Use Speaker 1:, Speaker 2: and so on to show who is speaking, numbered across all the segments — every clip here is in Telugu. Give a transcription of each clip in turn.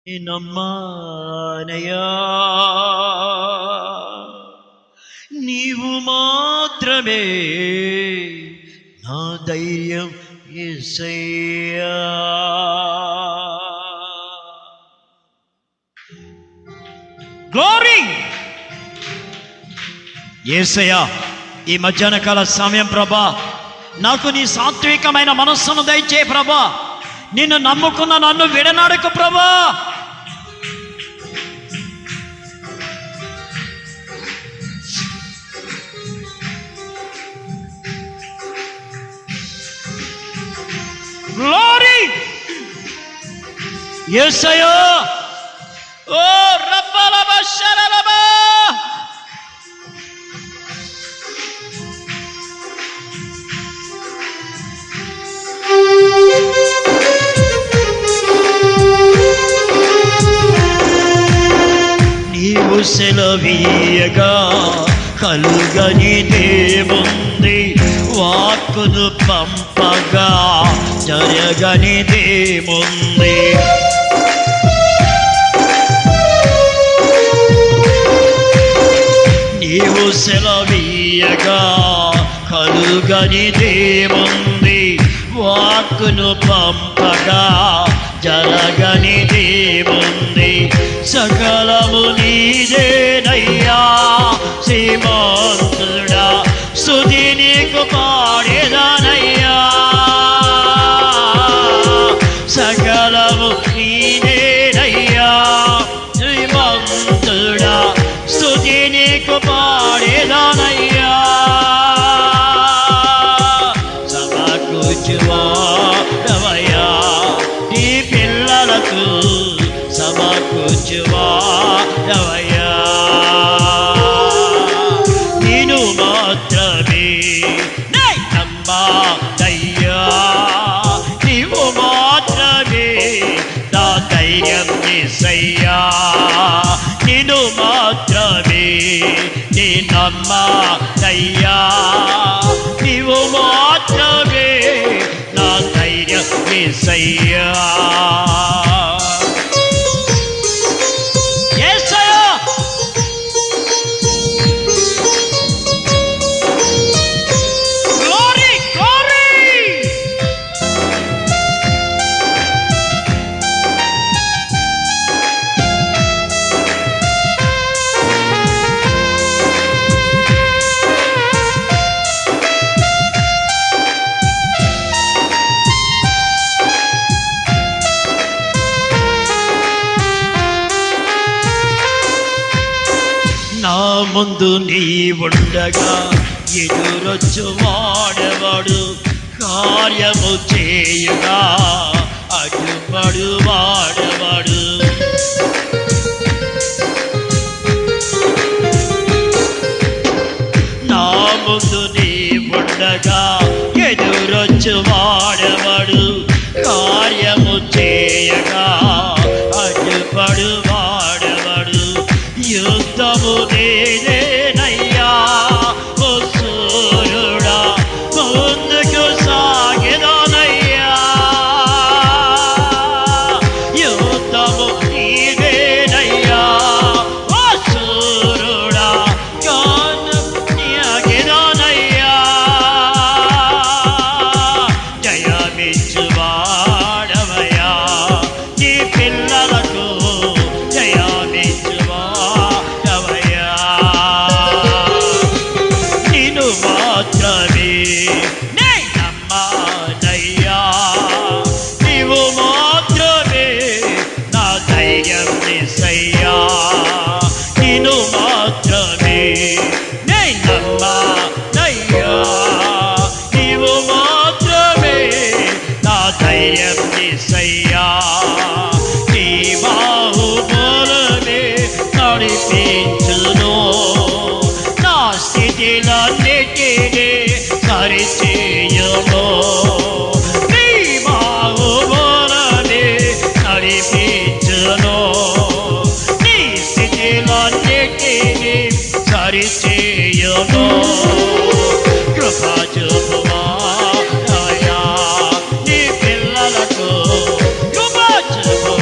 Speaker 1: నమ్మానయా నీవు మాత్రమే నా ధైర్యం యేసయ్యా. గ్లోరీ యేసయ్యా, ఈ మధ్యాహ్న కాల సమయం ప్రభా నాకు నీ సాత్వికమైన మనస్సును దయచే ప్రభా. నిన్ను నమ్ముకున్న నన్ను విడనాడకు ప్రభా. గ్లోరీ యేసయ్యా. ఓ రబ్బలబ శరలబ నీవు సెలవీయగా కలుగనిదేముంది, వాక్కును పంపగా జరగనిదేముంది. నీవు సెలవీయగా కలుగనిదేముంది, వాక్కును పంపగా జరగనిదేముంది. సకలము నీదేనయ్యా శ్రీమంతుడా, స్తుతి నీకు పాడేదానయ్యా. సకలము నీదేనయ్యా శ్రీమంతుడా, స్తుతి నీకు పాడేదానయ్యా. సమకూర్చువాడవయ్యా నీ పిల్లలకు, సమకూర్చువాడవయ్యా. నేను మాత్రమే నమ్మానయ్యా, నీవు మాత్రమే నా ధైర్యం యేసయ్యా. నేను మాత్రమే నీ నమ్మానయ్యా, నీవు మాత్రమే నా ధైర్యం యేసయ్యా. నా ముందు నీ ఉండగా ఎదురొచ్చు వాడవాడు, కార్యము చేయగా అడ్డుపడు వాడవాడు. నా ముందు నీ ఉండగా ఎదురొచ్చు వాడవాడు, కార్యము చేయగా అడ్డుపడు వాడవాడు. యుద్ధము నేనేనయ్యా ఓ సూర్యుడా, ముందుకు సాగెదనయ్యా. యుద్ధము నీవేనయ్యా ఓ సూర్యుడా, సాగెదనయ్యా. జయమిచ్చువాడవయ్యా నీ పిల్లలకు, జయమిచ్చువా. నేను మాత్రమే నమ్మానయ్యా, నీవు మాత్రమే నా ధైర్యం యేసయ్యా. నేను మాత్రమే నమ్మానయ్యా, నీవు మాత్రమే నా ధైర్యం యేసయ్యా. నీ బాహుబలమే నడిపించును, నా స్థితిలన్నిటినీ సరిచేయును. నీ బాహుబలమే నడిపించును, నీ స్థితిలన్నిటినీ సరిచేయును. కృపా చూపువాడవయ్యా నీ పిల్లలకు, కృపా చూపు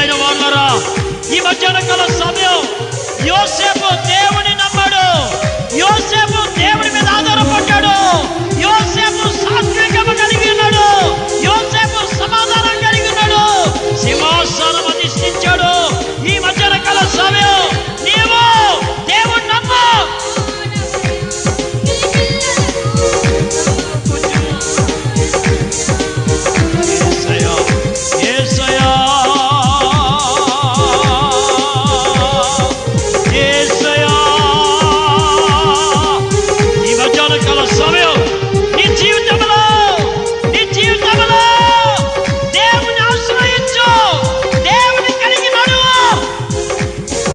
Speaker 1: ప్రియమైన వాళ్ళరా, ఈ మధ్యాహ్న కాల సమయం యోసేపు దేవుని నమ్మాడు, యోసేపు దేవుని మీద ఆధారపడ్డాడు, యోసేపు